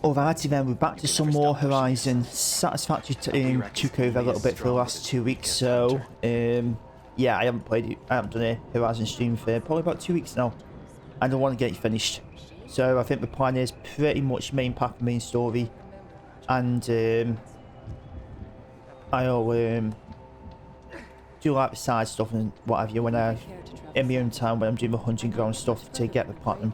Alrighty then, we're back to some more Horizon. Satisfactory took over a little bit for the last 2 weeks, so yeah, I haven't done a Horizon stream for probably about 2 weeks now, and I want to get it finished. So I think the plan is pretty much main path, main story, and I'll do like the side stuff and what have you when I in my own time when I'm doing the hunting ground stuff to get the platinum.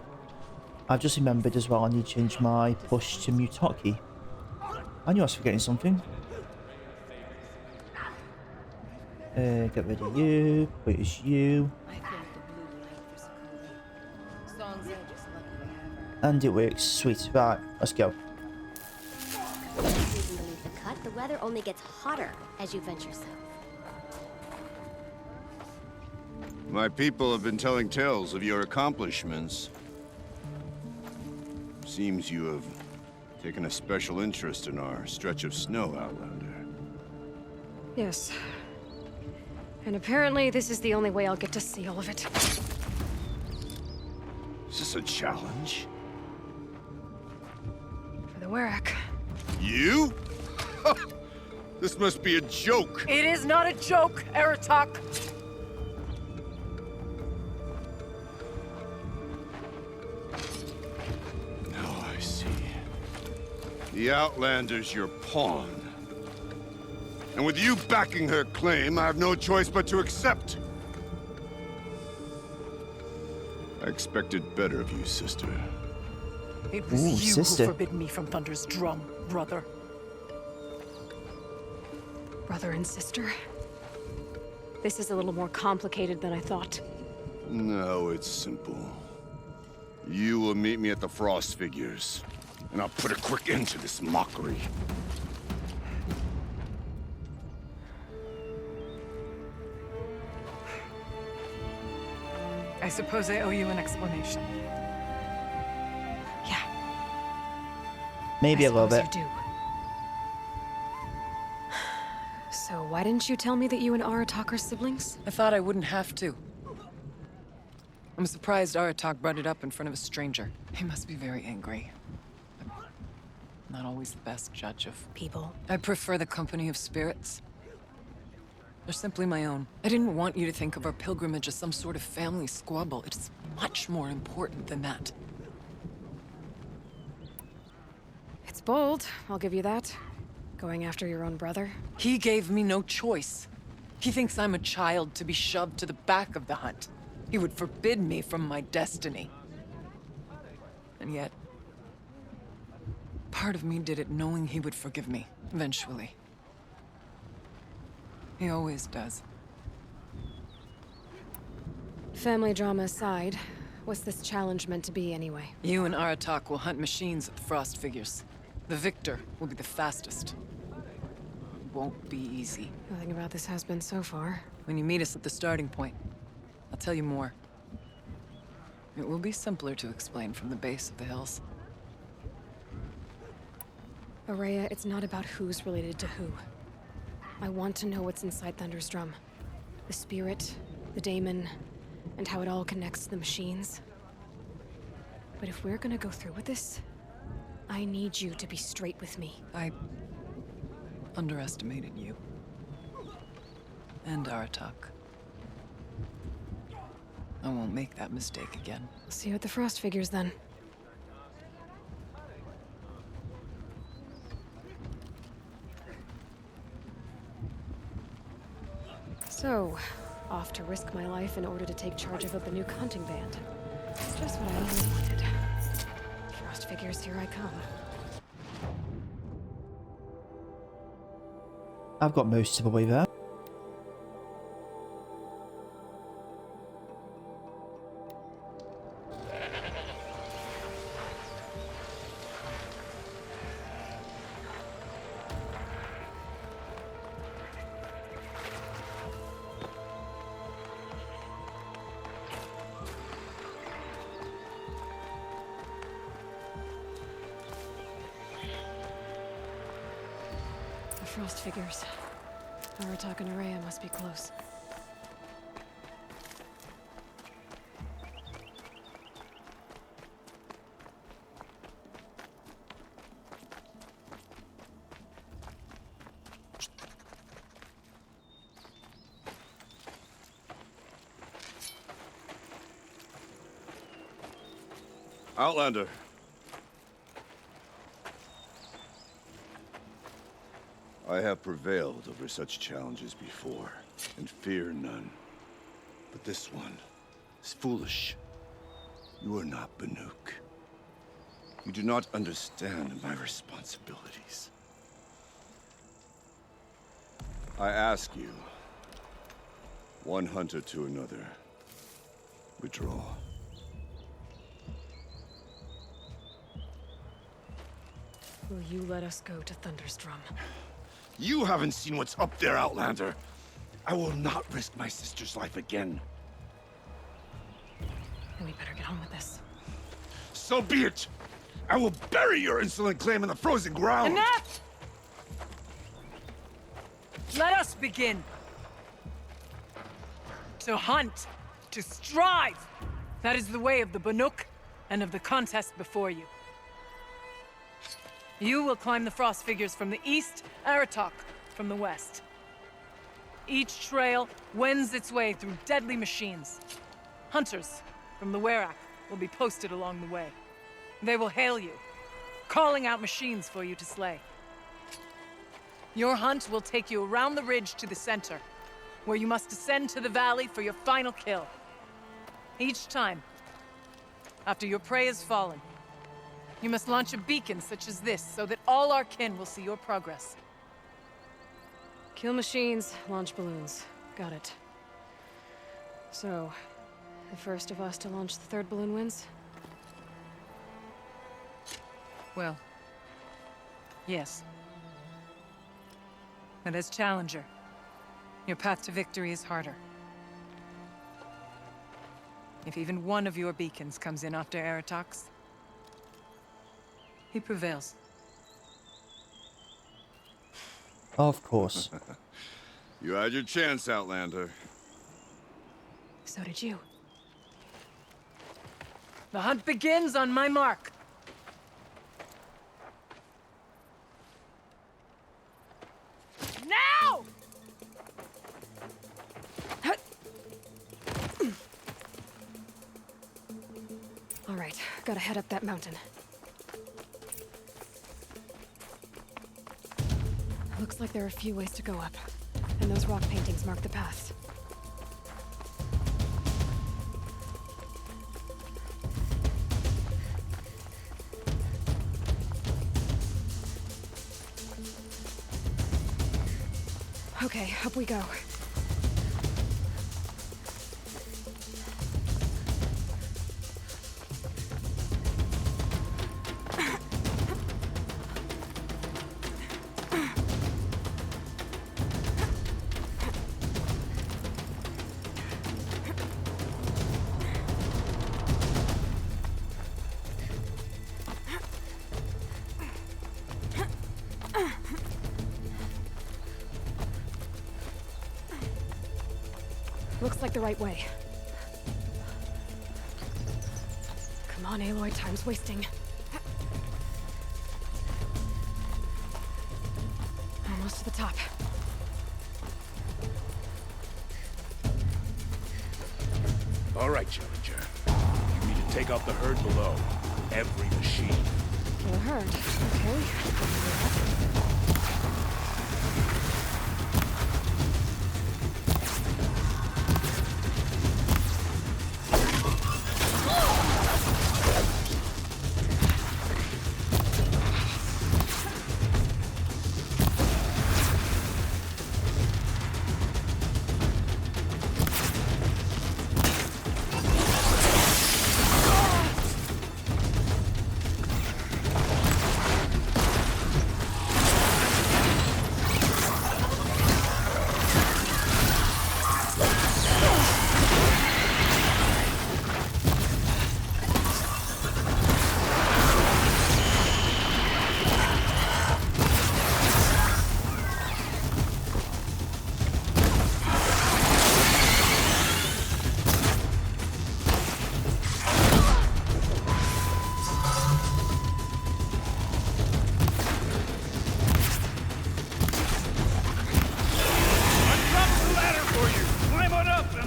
I've just remembered as well I need to change my push to mute hotkey. I knew I was forgetting something. Get rid of you, put as you. And it works, sweet. Right, let's go. The weather only gets hotter as you venture south. My people have been telling tales of your accomplishments. Seems you have taken a special interest in our stretch of snow, Outlander. Yes. And apparently this is the only way I'll get to see all of it. Is this a challenge? For the Warwick. You? This must be a joke. It is not a joke, Aratak. The Outlander's your pawn. And with you backing her claim, I have no choice but to accept. I expected better of you, sister. It was you sister. who forbid me from Thunder's drum, brother. Brother and sister? This is a little more complicated than I thought. No, it's simple. You will meet me at the Frost Figures. And I'll put a quick end to this mockery. I suppose I owe you an explanation. Yeah. Maybe a little bit. You do. So why didn't you tell me that you and Aratak are siblings? I thought I wouldn't have to. I'm surprised Aratak brought it up in front of a stranger. He must be very angry. I'm not always the best judge of People. I prefer the company of spirits. They're simply my own. I didn't want you to think of our pilgrimage as some sort of family squabble. It's much more important than that. It's bold, I'll give you that. Going after your own brother. He gave me no choice. He thinks I'm a child to be shoved to the back of the hunt. He would forbid me from my destiny. And yet, part of me did it knowing he would forgive me, eventually. He always does. Family drama aside, what's this challenge meant to be anyway? You and Aratak will hunt machines at the Frost Figures. The victor will be the fastest. It won't be easy. Nothing about this has been so far. When you meet us at the starting point, I'll tell you more. It will be simpler to explain from the base of the hills. Araya, it's not about who's related to who. I want to know what's inside Thunder's drum. The spirit, the daemon, and how it all connects to the machines. But if we're gonna go through with this, I need you to be straight with me. I underestimated you. And Aratak. I won't make that mistake again. See you at the Frost Figures then. So, off to risk my life in order to take charge of the new hunting band. It's just what I always wanted. Frost Figures, here I come. I've got most of the way there. Frost Figures. Aratak and Araya must be close. Outlander. I have prevailed over such challenges before, and fear none. But this one is foolish. You are not Banuk. You do not understand my responsibilities. I ask you, one hunter to another, withdraw. Will you let us go to Thunderstrom? You haven't seen what's up there, Outlander. I will not risk my sister's life again. Then we better get on with this. So be it! I will bury your insolent claim in the frozen ground! Enough! Let us begin. To hunt, to strive. That is the way of the Banuk and of the contest before you. You will climb the frost figures from the east, Aratok from the west. Each trail wends its way through deadly machines. Hunters from the Werak will be posted along the way. They will hail you, calling out machines for you to slay. Your hunt will take you around the ridge to the center, where you must descend to the valley for your final kill. Each time, after your prey has fallen, you must launch a beacon such as this, so that all our kin will see your progress. Kill machines, launch balloons. Got it. So, the first of us to launch the third balloon wins? Well, yes. And as challenger, your path to victory is harder. If even one of your beacons comes in after Aratok's, he prevails. Of course. You had your chance, Outlander. So did you. The hunt begins on my mark. Now! All right, gotta head up that mountain. Looks like there are a few ways to go up, and those rock paintings mark the paths. Okay, up we go. Looks like the right way. Come on, Aloy, time's wasting. Almost to the top. All right, Challenger. You need to take out the herd below. Every machine. Kill a herd. Okay.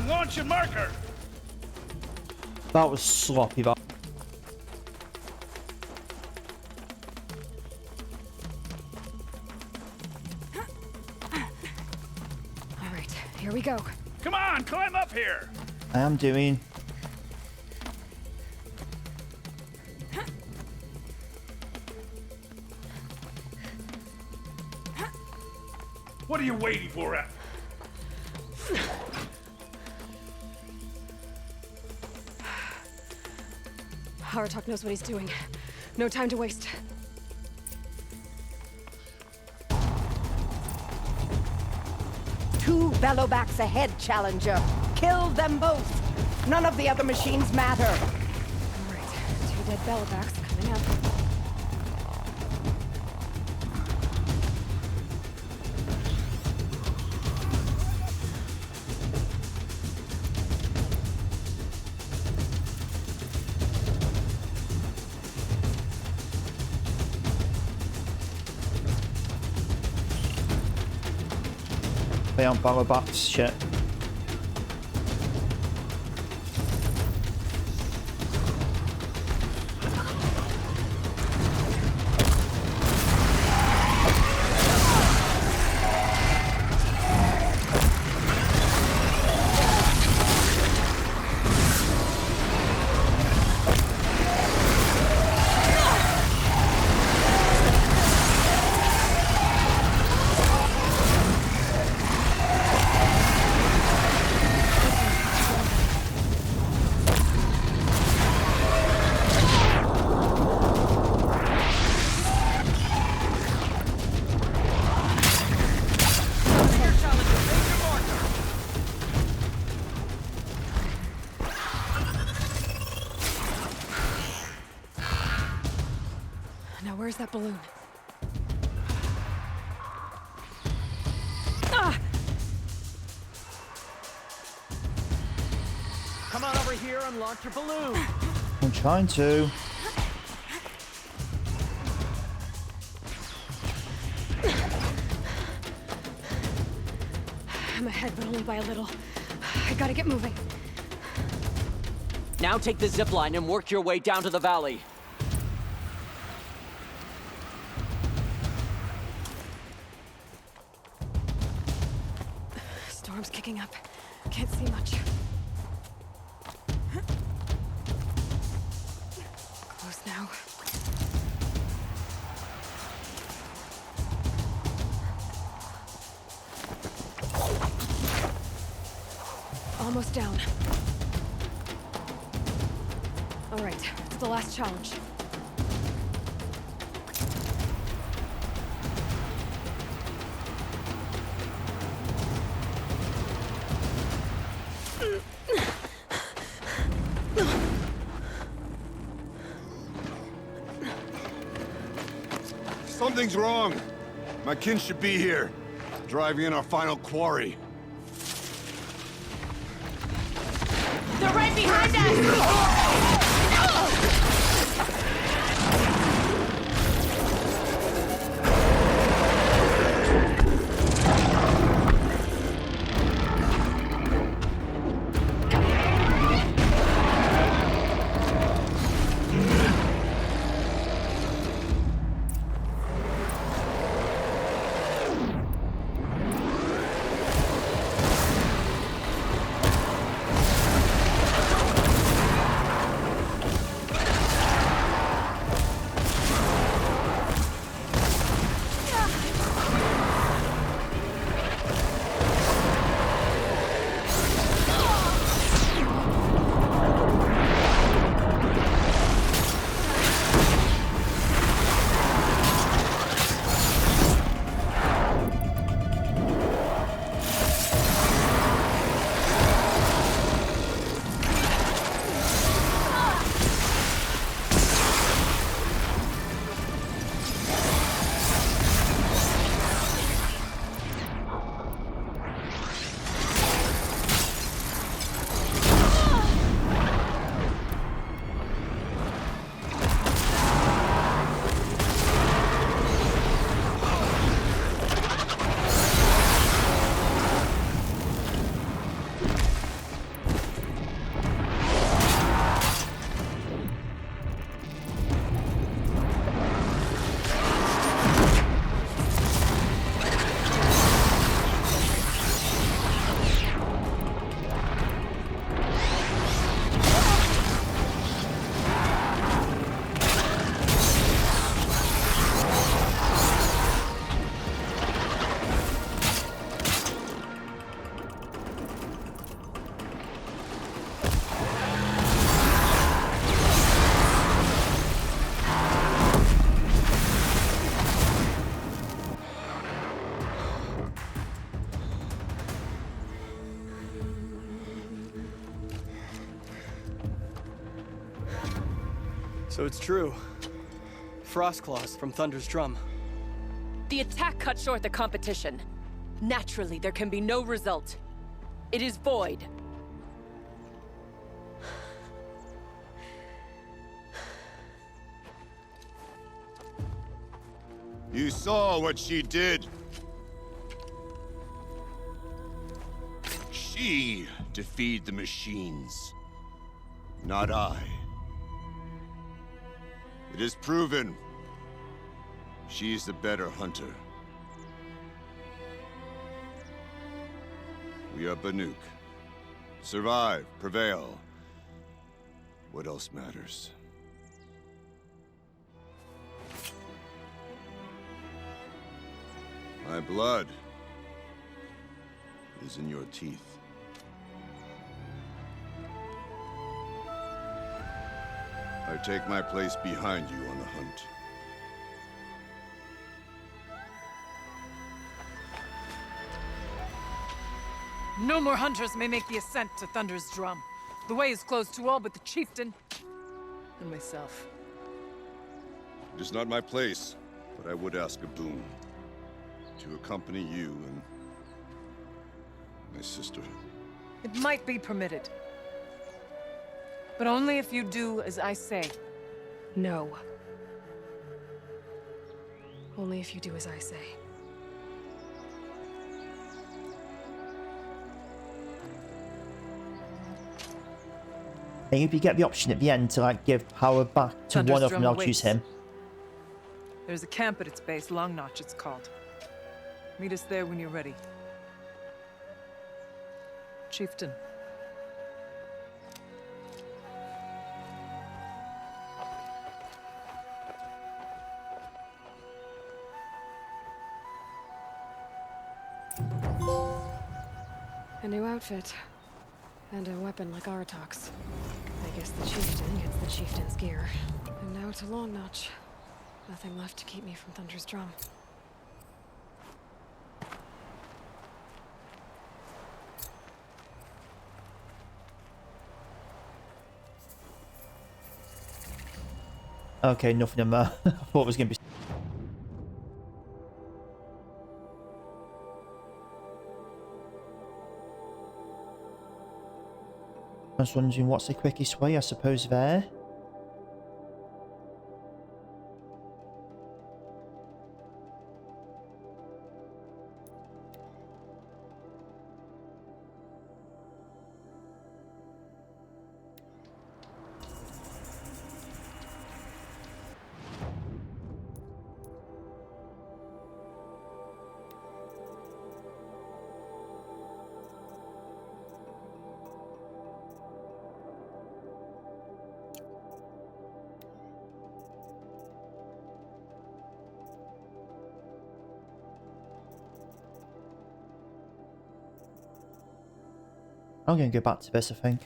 Launch a marker! That was sloppy. That. Here we go. Come on, climb up here! I am doing. What are you waiting for? Aratok knows what he's doing. No time to waste. Two bellowbacks ahead, Challenger. Kill them both. None of the other machines matter. All right, 2 dead bellowbacks coming up. They aren't ballowbacks, shit. Now where's that balloon? Come on over here and launch your balloon. I'm trying to. I'm ahead, but only by a little. I gotta get moving. Now take the zip line and work your way down to the valley. Storm's kicking up. Can't see much. Close now. Almost down. All right, it's the last challenge. Something's wrong. My kin should be here, driving in our final quarry. They're right behind us! So it's true. Frostclaws from Thunder's drum. The attack cut short the competition. Naturally, there can be no result. It is void. You saw what she did. She defeated the machines, not I. It is proven. She's the better hunter. We are Banuk. Survive, prevail. What else matters? My blood is in your teeth. I take my place behind you on the hunt. No more hunters may make the ascent to Thunder's drum. The way is closed to all but the chieftain and myself. It is not my place, but I would ask a boon. To accompany you and my sister. It might be permitted. But only if you do as I say. No. Only if you do as I say. And if you get the option at the end to like give power back to Thunder's one of them, drum I'll choose awaits. him. There's a camp at its base, Long Notch it's called. Meet us there when you're ready. Chieftain. A new outfit. And a weapon like Aratok's. I guess the chieftain gets the chieftain's gear. And now to Long Notch. Nothing left to keep me from Thunder's drum. Okay, nothing in there. I thought it was going to be... I was wondering what's the quickest way, I suppose there. I'm going to go back to this, I think.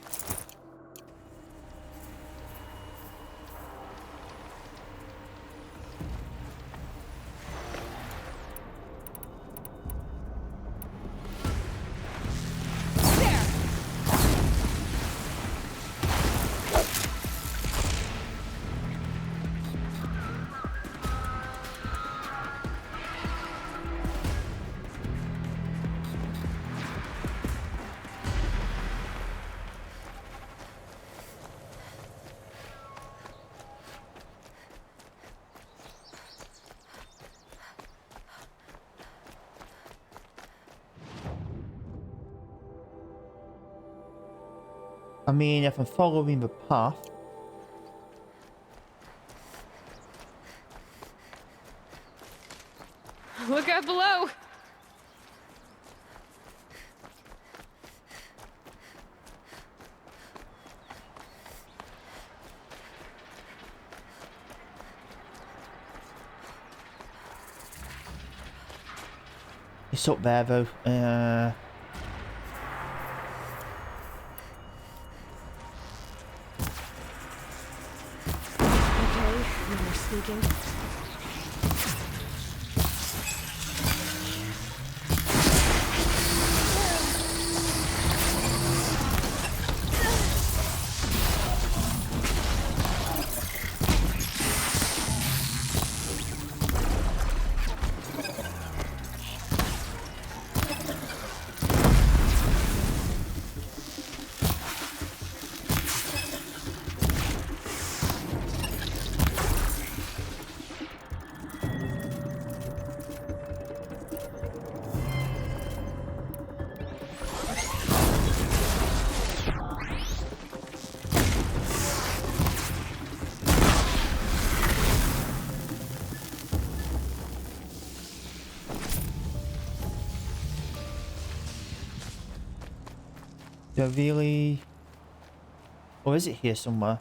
I mean, if I'm following the path... Look out below! It's up there, though. Okay, no more sneaking. Do I really... Or is it here somewhere?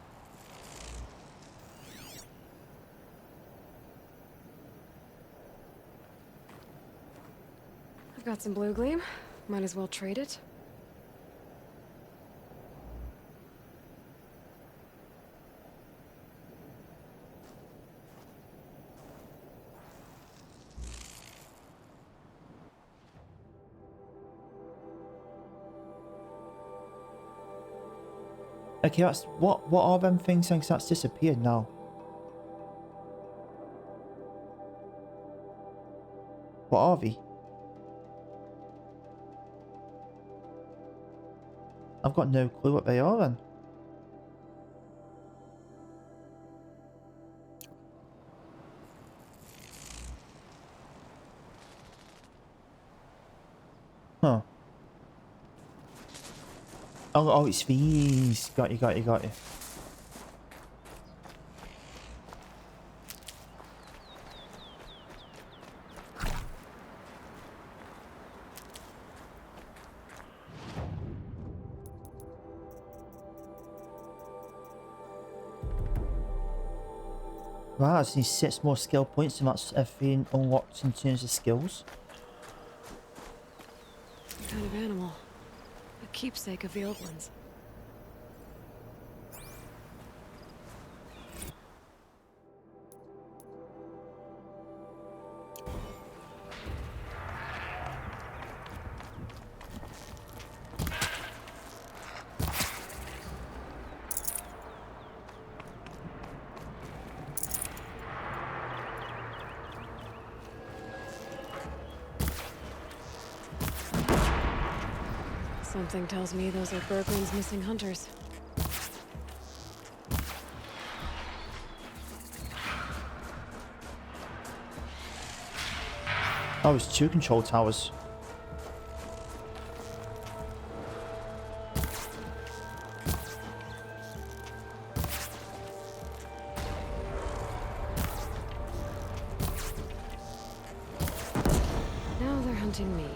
I've got some blue gleam. Might as well trade it. Okay, that's... What are them things? Because that's disappeared now. What are they? I've got no clue what they are then. Huh. Oh, it's these. Got you. Wow, I just need 6 more skill points and that's everything unlocked in terms of skills. What kind of animal? A keepsake of the old ones. Something tells me those are Bergren's missing hunters. Oh, it's 2 control towers. Now they're hunting me.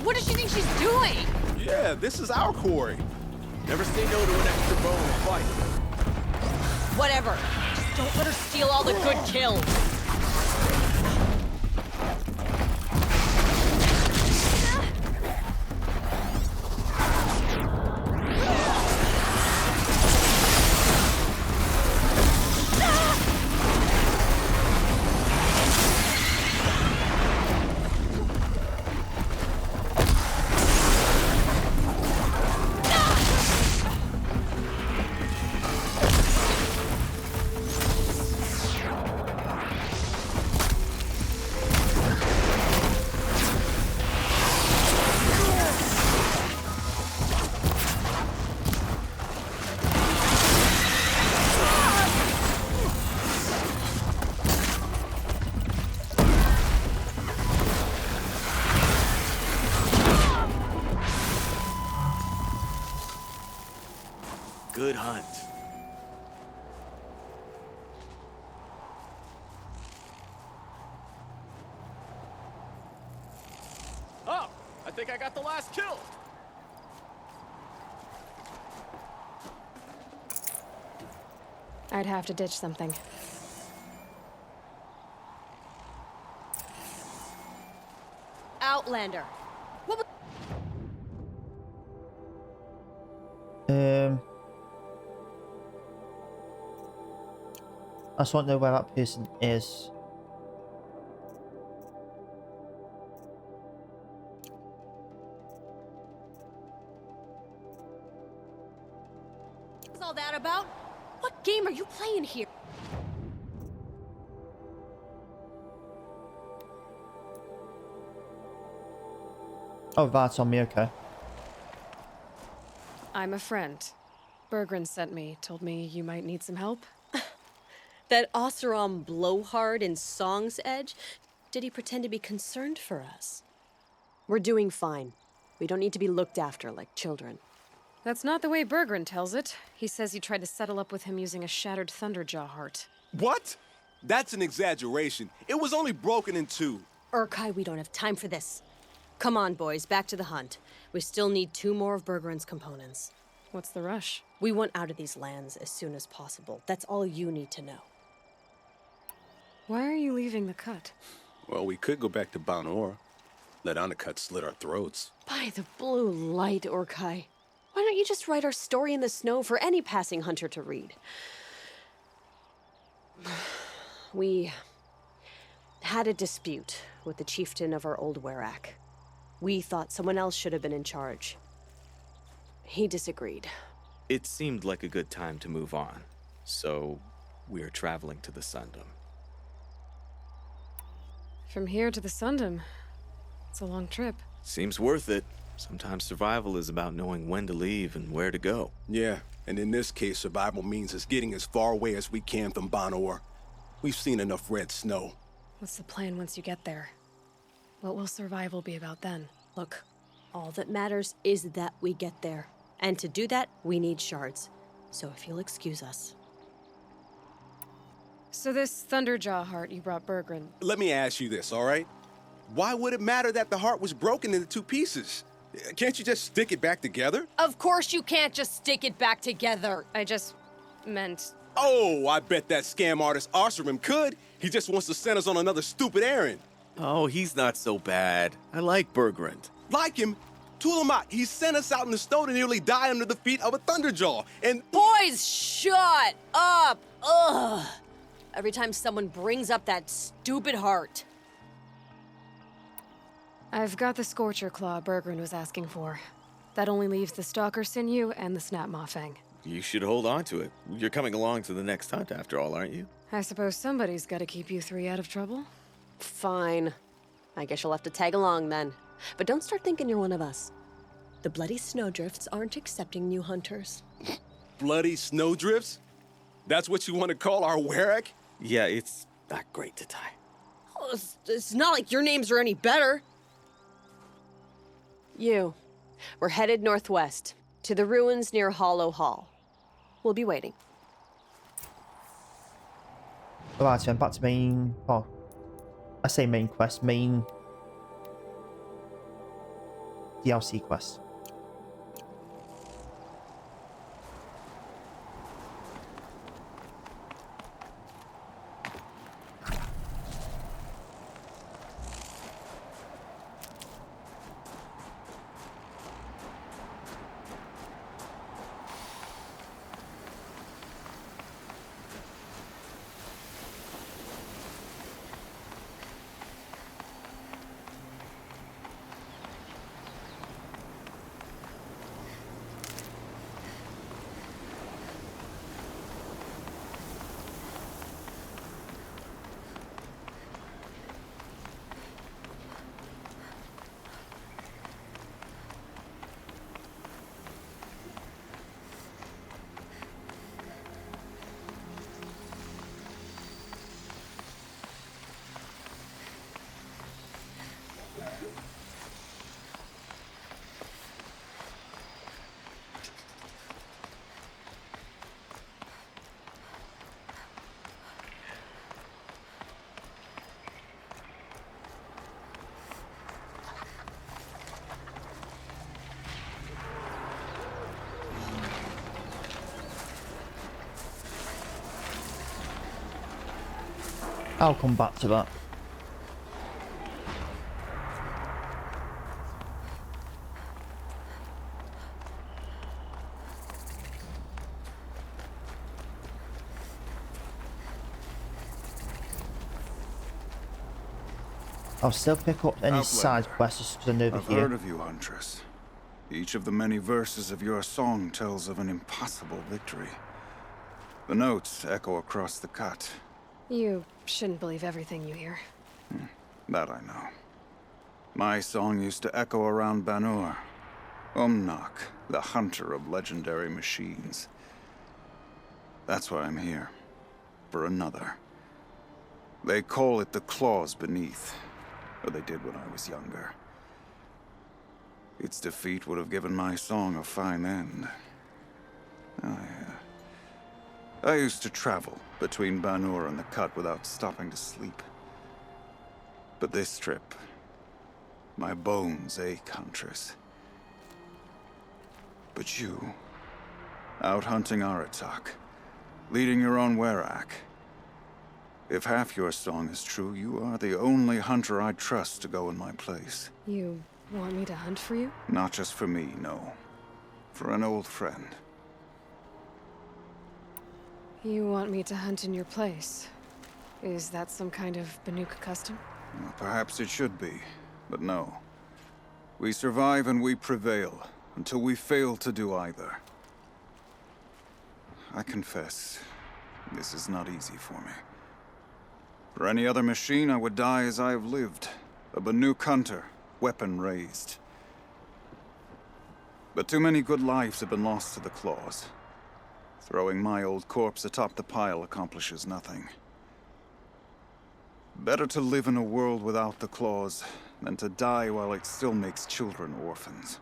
What does she think she's doing? Yeah, this is our quarry. Never say no to an extra bone in a fight. Whatever. Just don't let her steal all the good kills. Good hunt. Oh, I think I got the last kill. I'd have to ditch something. Outlander. What was I just want to know where that person is. all that about? What game are you playing here? Oh, that's on me, okay. I'm a friend. Bergren sent me, told me you might need some help. That Oseram blowhard in Song's Edge? Did he pretend to be concerned for us? We're doing fine. We don't need to be looked after like children. That's not the way Berggren tells it. He says you tried to settle up with him using a shattered Thunderjaw heart. What? That's an exaggeration. It was only broken in two. Urkai, we don't have time for this. Come on, boys, back to the hunt. We still need 2 more of Berggren's components. What's the rush? We want out of these lands as soon as possible. That's all you need to know. Why are you leaving the cut? Well, we could go back to Banor. Let Undercut slit our throats. By the blue light, Urkai. Why don't you just write our story in the snow for any passing hunter to read? We had a dispute with the chieftain of our old Werak. We thought someone else should have been in charge. He disagreed. It seemed like a good time to move on, so we're traveling to the Sundom. From here to the Sundom. It's a long trip. Seems worth it. Sometimes survival is about knowing when to leave and where to go. Yeah, and in this case, survival means us getting as far away as we can from Banor. We've seen enough red snow. What's the plan once you get there? What will survival be about then? Look, all that matters is that we get there. And to do that, we need shards. So if you'll excuse us. So this Thunderjaw heart you brought Berggren. Let me ask you this, all right? Why would it matter that the heart was broken into 2 pieces? Can't you just stick it back together? Of course you can't just stick it back together. I just meant... Oh, I bet that scam artist Arsarim could. He just wants to send us on another stupid errand. Oh, he's not so bad. I like Berggren. Like him? Tulamat, he sent us out in the snow to nearly die under the feet of a Thunderjaw, and... Boys, shut up! Ugh! Every time someone brings up that stupid heart. I've got the Scorcher Claw Berggren was asking for. That only leaves the Stalker Sinew and the Snap Maw Fang. You should hold on to it. You're coming along to the next hunt after all, aren't you? I suppose somebody's got to keep you 3 out of trouble. Fine. I guess you'll have to tag along then. But don't start thinking you're one of us. The Bloody Snowdrifts aren't accepting new hunters. Bloody Snowdrifts? That's what you want to call our Werak? Yeah, it's not great to tie. Oh, it's not like your names are any better. We're headed northwest, to the ruins near Hollow Hall. We'll be waiting. Alright, so I'm back to main... Oh, I say main quest, main... DLC quest. I'll come back to that. I'll still pick up any side quests because I know they're I've here. heard of you, Huntress. Each of the many verses of your song tells of an impossible victory. The notes echo across the cut. You shouldn't believe everything you hear. That I know. My song used to echo around Banur. Umnak, the hunter of legendary machines. That's why I'm here. For another. They call it the claws beneath. Or they did when I was younger. Its defeat would have given my song a fine end. I used to travel between Banur and the Cut without stopping to sleep. But this trip, my bones ache, Huntress. But you, out hunting Aratak, leading your own Werak. If half your song is true, you are the only hunter I'd trust to go in my place. You want me to hunt for you? Not just for me, no. For an old friend. You want me to hunt in your place? Is that some kind of Banuk custom? Well, perhaps it should be, but no. We survive and we prevail, until we fail to do either. I confess, this is not easy for me. For any other machine, I would die as I have lived. A Banuk hunter, weapon raised. But too many good lives have been lost to the claws. Throwing my old corpse atop the pile accomplishes nothing. Better to live in a world without the claws than to die while it still makes children orphans.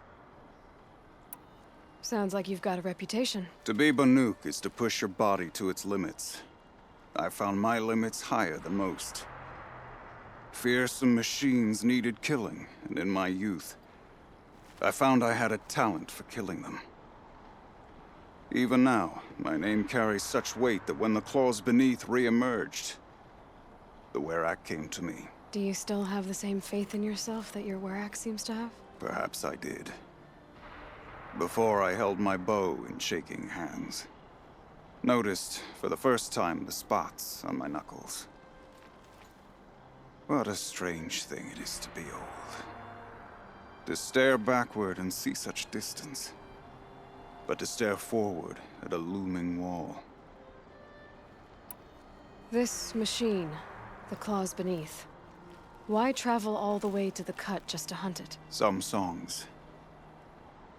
Sounds like you've got a reputation. To be Banuk is to push your body to its limits. I found my limits higher than most. Fearsome machines needed killing, and in my youth, I found I had a talent for killing them. Even now, my name carries such weight that when the claws beneath re-emerged, the Werak came to me. Do you still have the same faith in yourself that your Werak seems to have? Perhaps I did. Before I held my bow in shaking hands. Noticed, for the first time, the spots on my knuckles. What a strange thing it is to be old. To stare backward and see such distance. But to stare forward at a looming wall. This machine, the claws beneath. Why travel all the way to the Cut just to hunt it? Some songs.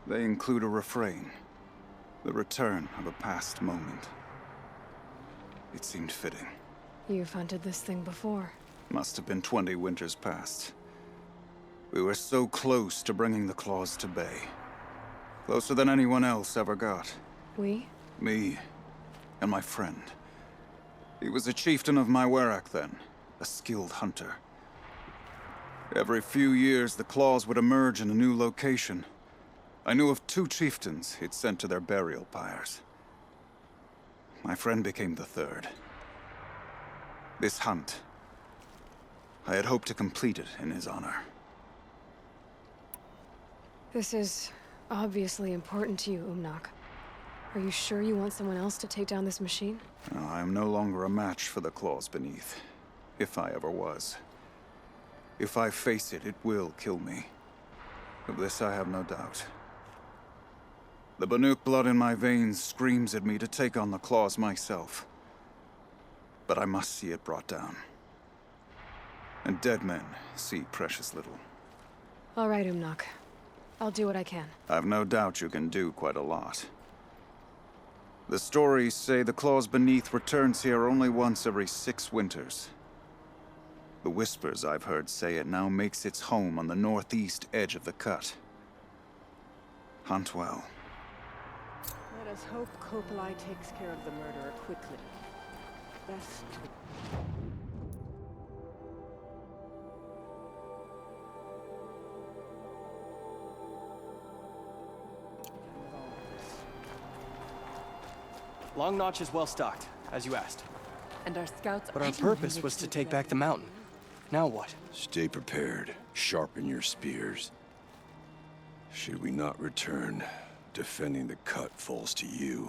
They include a refrain. The return of a past moment. It seemed fitting. You've hunted this thing before. Must have been 20 winters past. We were so close to bringing the claws to bay. Closer than anyone else ever got. We? Me. And my friend. He was a chieftain of my Werak then. A skilled hunter. Every few years, the claws would emerge in a new location. I knew of 2 chieftains he'd sent to their burial pyres. My friend became the 3rd. This hunt, I had hoped to complete it in his honor. This is obviously important to you, Umnak. Are you sure you want someone else to take down this machine? No, I am no longer a match for the claws beneath. If I ever was. If I face it, it will kill me. Of this I have no doubt. The Banuk blood in my veins screams at me to take on the claws myself. But I must see it brought down. And dead men see precious little. All right, Umnak. I'll do what I can. I've no doubt you can do quite a lot. The stories say the claws beneath returns here only once every 6 winters. The whispers I've heard say it now makes its home on the northeast edge of the Cut. Hunt well. Let us hope Kopalai takes care of the murderer quickly. Best. Long Notch is well stocked, as you asked. And our scouts. But our purpose was to take back the mountain. Now what? Stay prepared. Sharpen your spears. Should we not return, defending the Cut falls to you.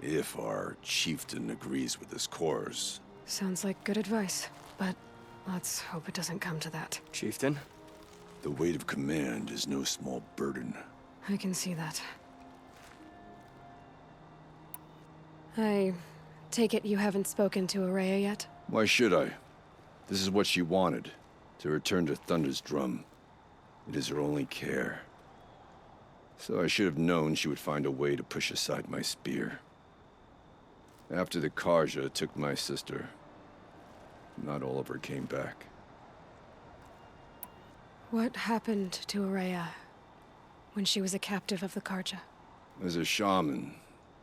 If our chieftain agrees with this course. Sounds like good advice, but let's hope it doesn't come to that. Chieftain? The weight of command is no small burden. I can see that. I take it you haven't spoken to Araya yet? Why should I? This is what she wanted, to return to Thunder's Drum. It is her only care. So I should have known she would find a way to push aside my spear. After the Karja took my sister, not all of her came back. What happened to Araya? when she was a captive of the Karja? As a shaman,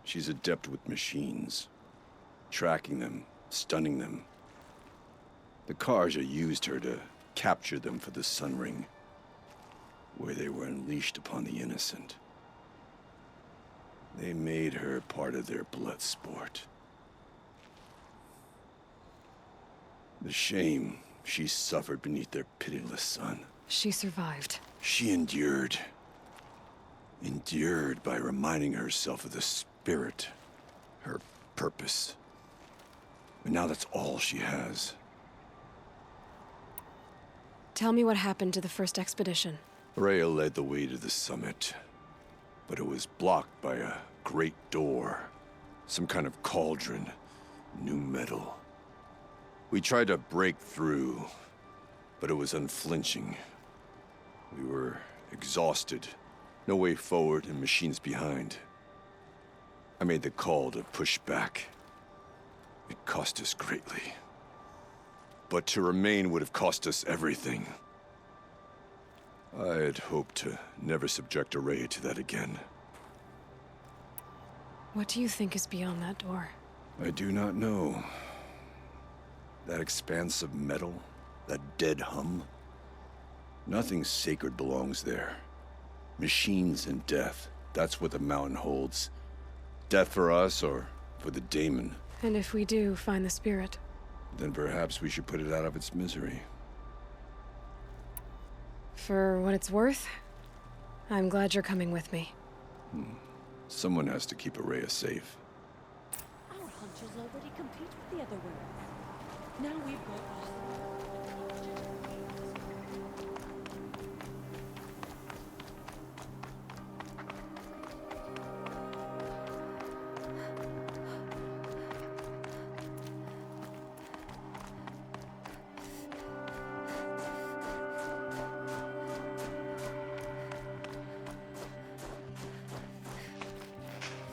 she's adept with machines. Tracking them, stunning them. The Karja used her to capture them for the Sun Ring, where they were unleashed upon the innocent. They made her part of their blood sport. The shame she suffered beneath their pitiless sun. She survived. She endured. Endured by reminding herself of the spirit, her purpose. And now that's all she has. Tell me what happened to the first expedition. Rhea led the way to the summit, but it was blocked by a great door. Some kind of cauldron, new metal. We tried to break through, but it was unflinching. We were exhausted. No way forward and machines behind. I made the call to push back. It cost us greatly. But to remain would have cost us everything. I had hoped to never subject Araya to that again. What do you think is beyond that door? I do not know. That expanse of metal, that dead hum. Nothing sacred belongs there. Machines and death, that's what the mountain holds. Death for us or for the daemon. And if we do find the spirit? Then perhaps we should put it out of its misery. For what it's worth, I'm glad you're coming with me. Someone has to keep Araya safe. Our hunters already compete with the other werewolves. Now we've got...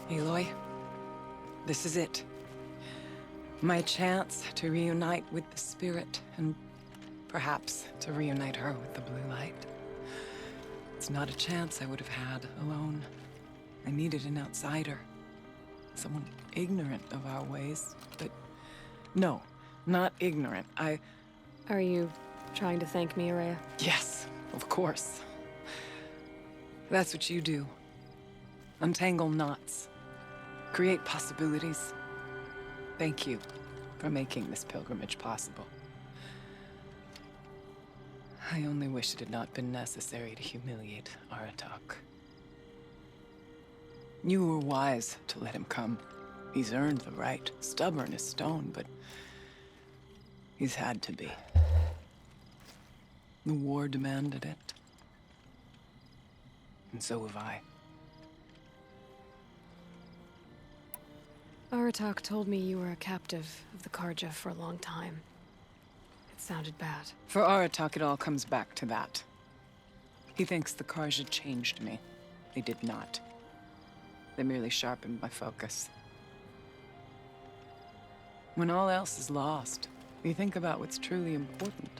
Aloy, this is it. My chance to reunite with the spirit, and perhaps to reunite her with the blue light. It's not a chance I would have had alone. I needed an outsider. Someone ignorant of our ways, but no, not ignorant. Are you trying to thank me, Araya? Yes, of course. That's what you do. Untangle knots. Create possibilities. Thank you for making this pilgrimage possible. I only wish it had not been necessary to humiliate Aratak. You were wise to let him come. He's earned the right. Stubborn as stone, but he's had to be. The war demanded it. And so have I. Aratak told me you were a captive of the Karja for a long time. It sounded bad. For Aratak, it all comes back to that. He thinks the Karja changed me. They did not. They merely sharpened my focus. When all else is lost, you think about what's truly important.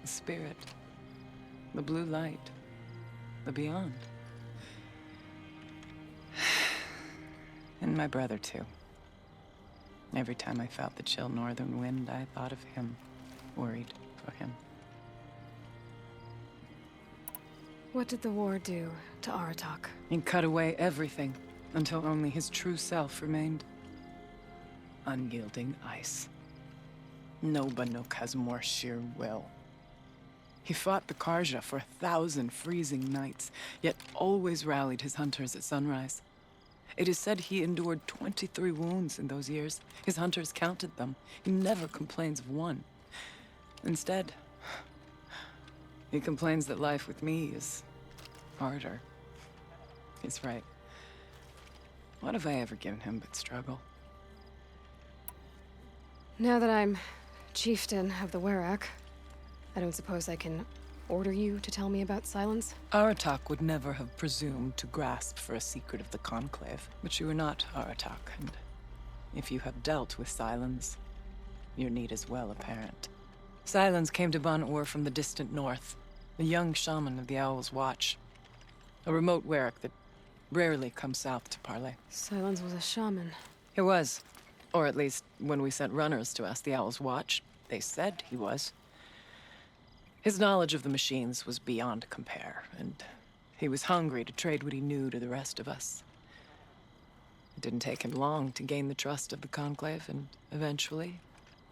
The spirit, the blue light, the beyond. And my brother, too. Every time I felt the chill northern wind, I thought of him, worried for him. What did the war do to Aratak? He cut away everything, until only his true self remained. Unyielding ice. No Banuk has more sheer will. He fought the Karja for 1,000 freezing nights, yet always rallied his hunters at sunrise. It is said he endured 23 wounds in those years. His hunters counted them. He never complains of one. Instead, he complains that life with me is harder. He's right. What have I ever given him but struggle? Now that I'm chieftain of the Werak, I don't suppose I can order you to tell me about Silence? Aratak would never have presumed to grasp for a secret of the Conclave. But you are not Aratak, and if you have dealt with Silence, your need is well apparent. Silence came to Ban-Ur from the distant north, the young shaman of the Owl's Watch. A remote Werak that rarely comes south to parley. Silence was a shaman. He was. Or at least, when we sent runners to ask the Owl's Watch, they said he was. His knowledge of the machines was beyond compare, and he was hungry to trade what he knew to the rest of us. It didn't take him long to gain the trust of the Conclave, and eventually,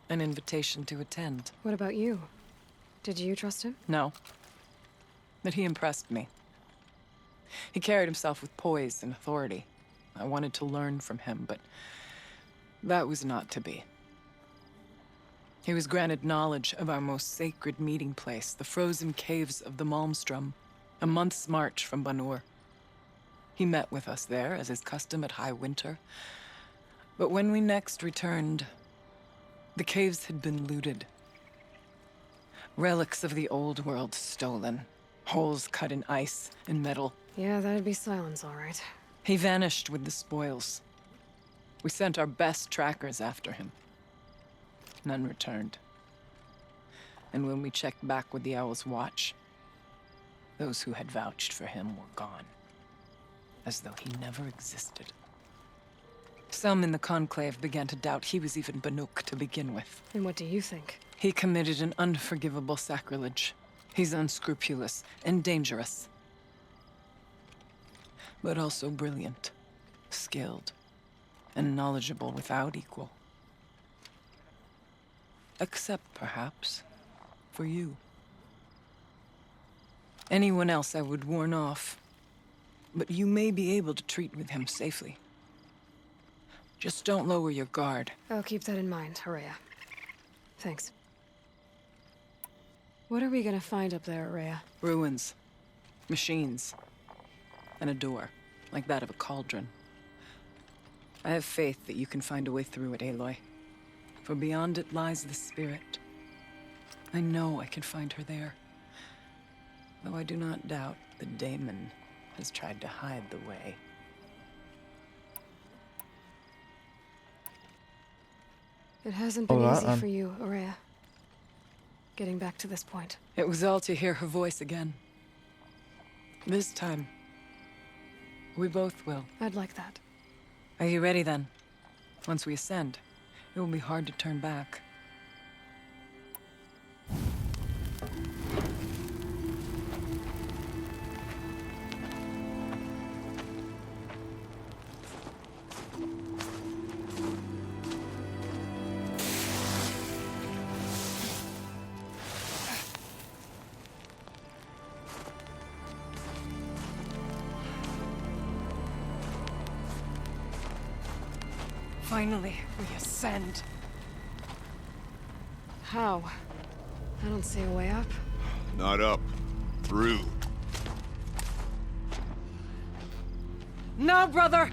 an invitation to attend. What about you? Did you trust him? No. But he impressed me. He carried himself with poise and authority. I wanted to learn from him, but that was not to be. He was granted knowledge of our most sacred meeting place, the frozen caves of the Malmstrom, a month's march from Banur. He met with us there, as is custom at high winter. But when we next returned, the caves had been looted. Relics of the old world stolen. Holes cut in ice and metal. Yeah, that'd be Silence, all right. He vanished with the spoils. We sent our best trackers after him. None returned. And when we checked back with the Owl's Watch, those who had vouched for him were gone. As though he never existed. Some in the Conclave began to doubt he was even Banuk to begin with. And what do you think? He committed an unforgivable sacrilege. He's unscrupulous and dangerous. But also brilliant, skilled, and knowledgeable without equal. Except, perhaps, for you. Anyone else I would warn off, but you may be able to treat with him safely. Just don't lower your guard. I'll keep that in mind, Araya. Thanks. What are we gonna find up there, Araya? Ruins, machines, and a door, like that of a cauldron. I have faith that you can find a way through it, Aloy. For beyond it lies the spirit. I know I can find her there. Though I do not doubt the daemon has tried to hide the way. It hasn't been easy for you, Araya. Getting back to this point. It was all to hear her voice again. This time, we both will. I'd like that. Are you ready then? Once we ascend, it will be hard to turn back. Finally, we ascend. How? I don't see a way up. Not up. Through. No, brother!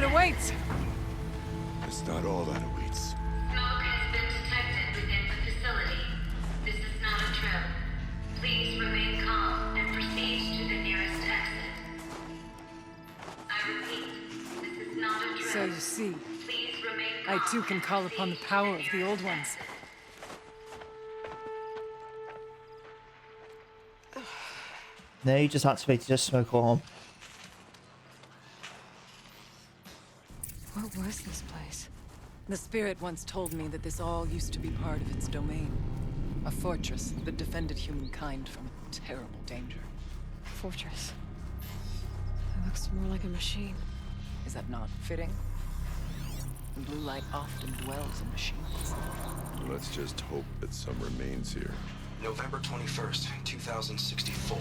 Awaits. It's not all that awaits. Smoke has been detected within the facility. This is not a drill. Please remain calm and proceed to the nearest exit. I repeat, this is not a drill. So you see, Please remain calm I too can call upon the power of the old ones. No, you just activated a smoke alarm. What was this place? The spirit once told me that this all used to be part of its domain. A fortress that defended humankind from a terrible danger. Fortress. It looks more like a machine. Is that not fitting? The blue light often dwells in machines. Let's just hope that some remains here. November 21st, 2064.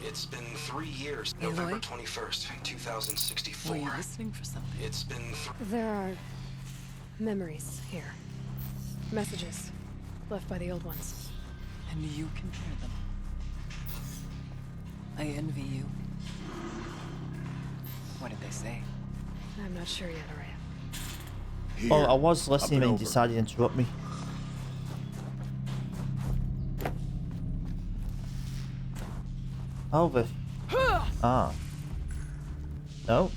It's been 3 years. Aloy? November 21st, 2064. Were you listening for something? It's been There are memories here. Messages left by the old ones. And you can hear them. I envy you. What did they say? I'm not sure yet, Araya. Oh, I was listening when you decided to interrupt me. Over. Ah. No.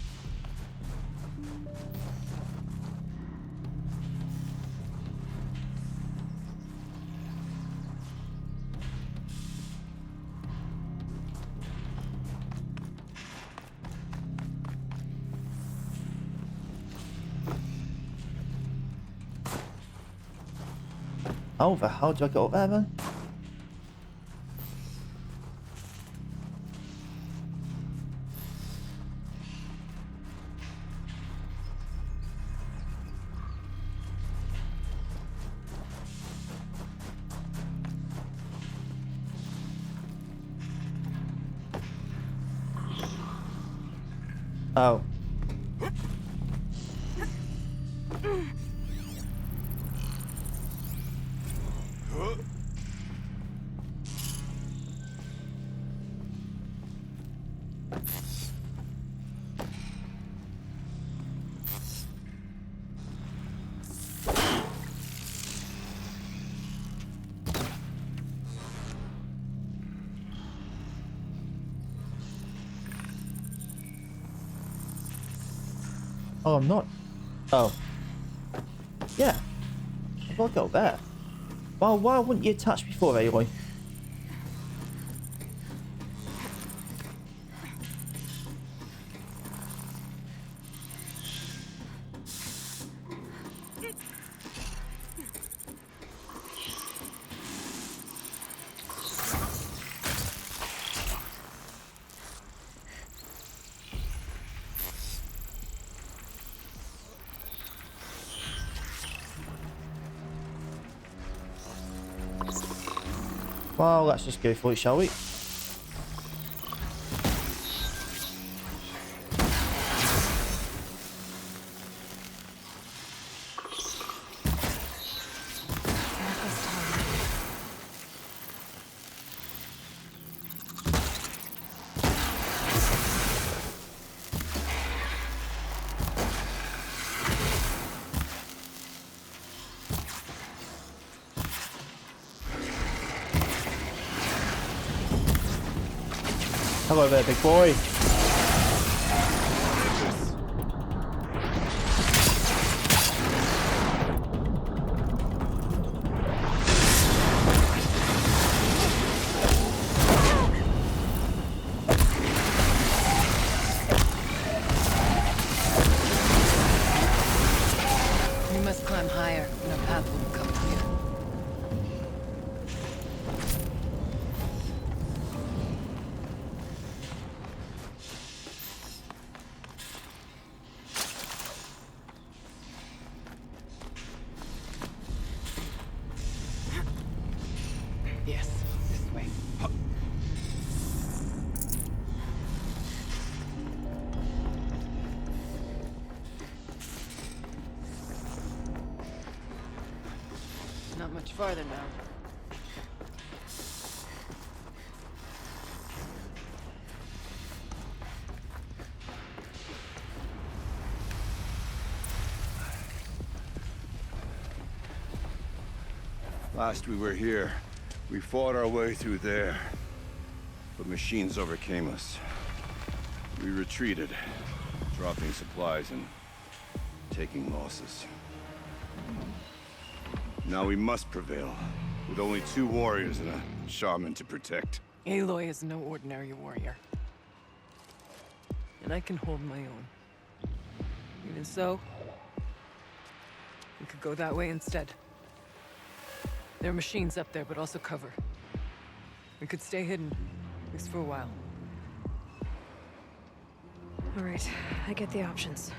Over. How do I get up there, man? Oh. Oh, I'm not. Oh. Yeah. I've got to go there. Well, why wouldn't you attach before, Aloy? Well, let's just go for it, shall we? Hello there, big boy. We must climb higher, and a path will become clear. Yes, this way. Not much farther now. Last we were here, we fought our way through there. But machines overcame us. We retreated, dropping supplies and taking losses. Now we must prevail, with only 2 warriors and a shaman to protect. Aloy is no ordinary warrior. And I can hold my own. Even so, we could go that way instead. There are machines up there, but also cover. We could stay hidden, at least for a while. All right, I get the options.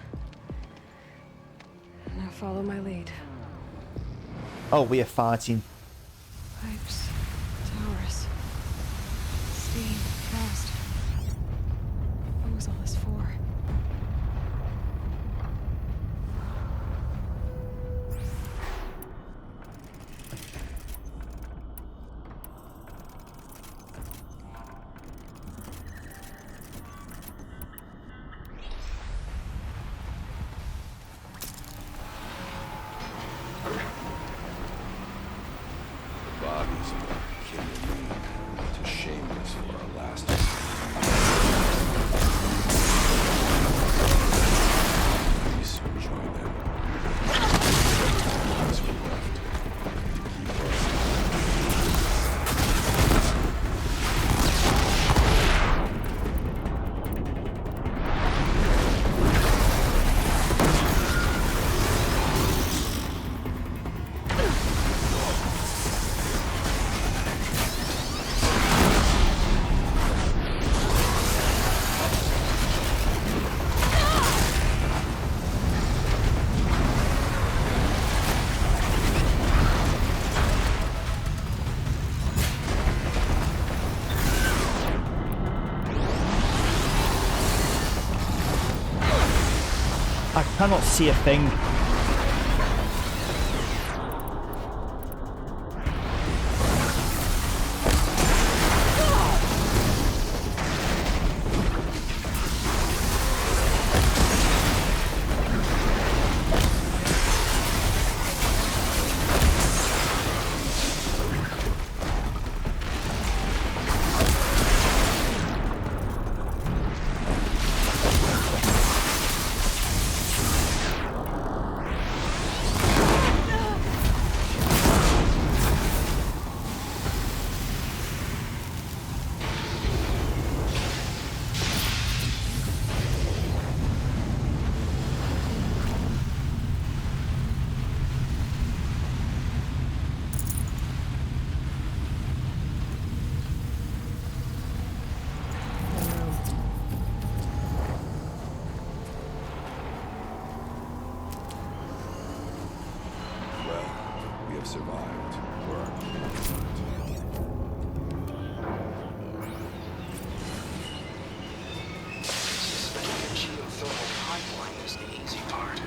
Now follow my lead. Oh, we are fighting. Pipes, cannot see a thing. Survived. We're Suspending a geothermal pipeline is the easy part.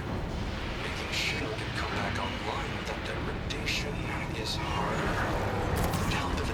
Making sure it can come back online without degradation is harder. With the help of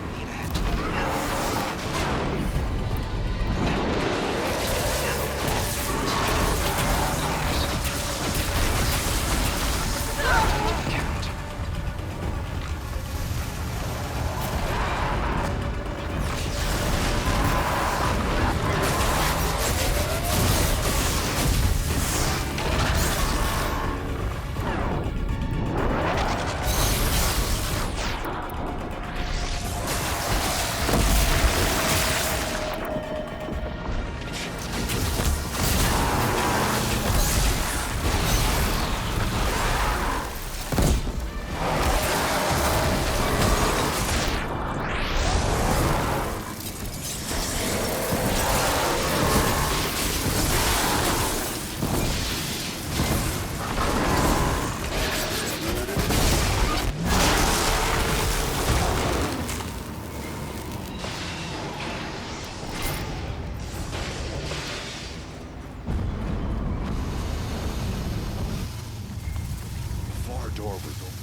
door was open.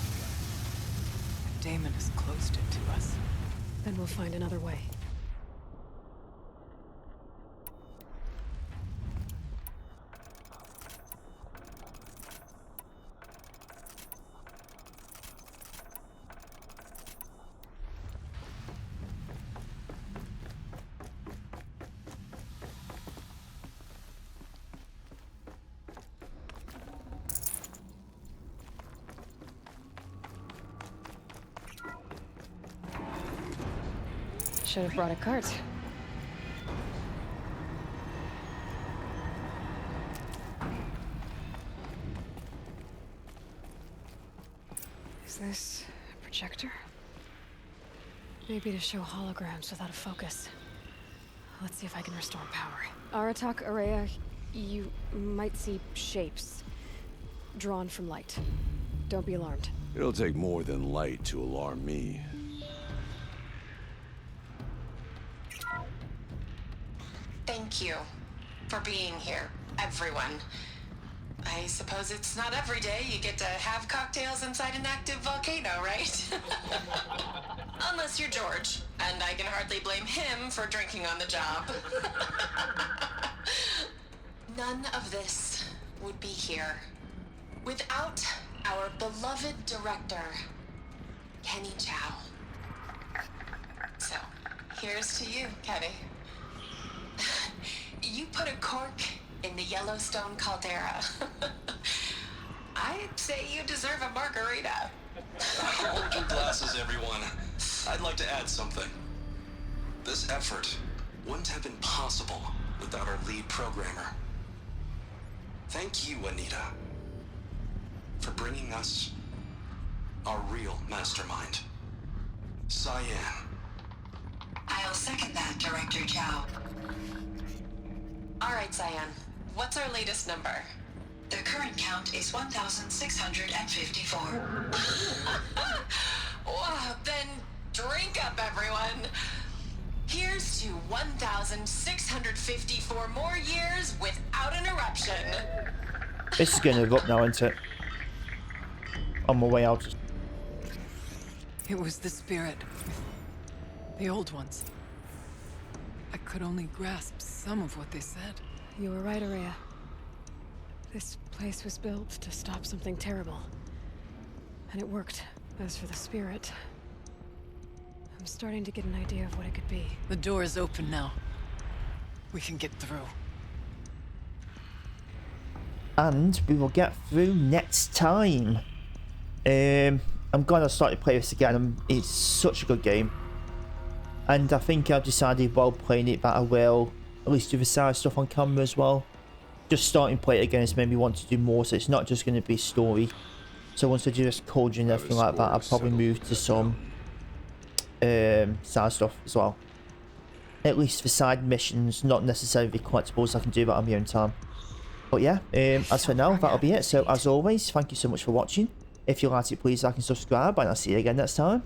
Damon has closed it to us. Then we'll find another way. Should have brought a cart. Is this a projector? Maybe to show holograms without a focus. Let's see if I can restore power. Aratak, Araya, you might see shapes drawn from light. Don't be alarmed. It'll take more than light to alarm me. Thank you for being here, everyone. I suppose it's not every day you get to have cocktails inside an active volcano, right? Unless you're George, and I can hardly blame him for drinking on the job. None of this would be here without our beloved director, Kenny Chow. So, here's to you, Kenny. You put a cork in the Yellowstone caldera. I'd say you deserve a margarita. Hold your glasses, everyone. I'd like to add something. This effort wouldn't have been possible without our lead programmer. Thank you, Anita, for bringing us our real mastermind, Cyan. I'll second that, Director Chow. All right, Cyan. What's our latest number? The current count is 1,654. Wow, then drink up, everyone. Here's to 1,654 more years without an eruption. This is going to erupt now, isn't it? On my way out. It was the spirit. The old ones. I could only grasp some of what they said. You were right, Araya. This place was built to stop something terrible. And it worked. As for the spirit, I'm starting to get an idea of what it could be. The door is open now. We can get through. And we will get through next time. I'm glad I started playing this again. It's such a good game. And I think I've decided while playing it that I will at least do the side stuff on camera as well. Just starting to play it again has made me want to do more, so it's not just going to be story. So once I do this cauldron and everything like that, I'll probably move to some side stuff as well. At least for side missions, not necessarily collectibles. I can do that on my own time. But yeah, as for now, that'll be it. So as always, thank you so much for watching. If you liked it, please like and subscribe, and I'll see you again next time.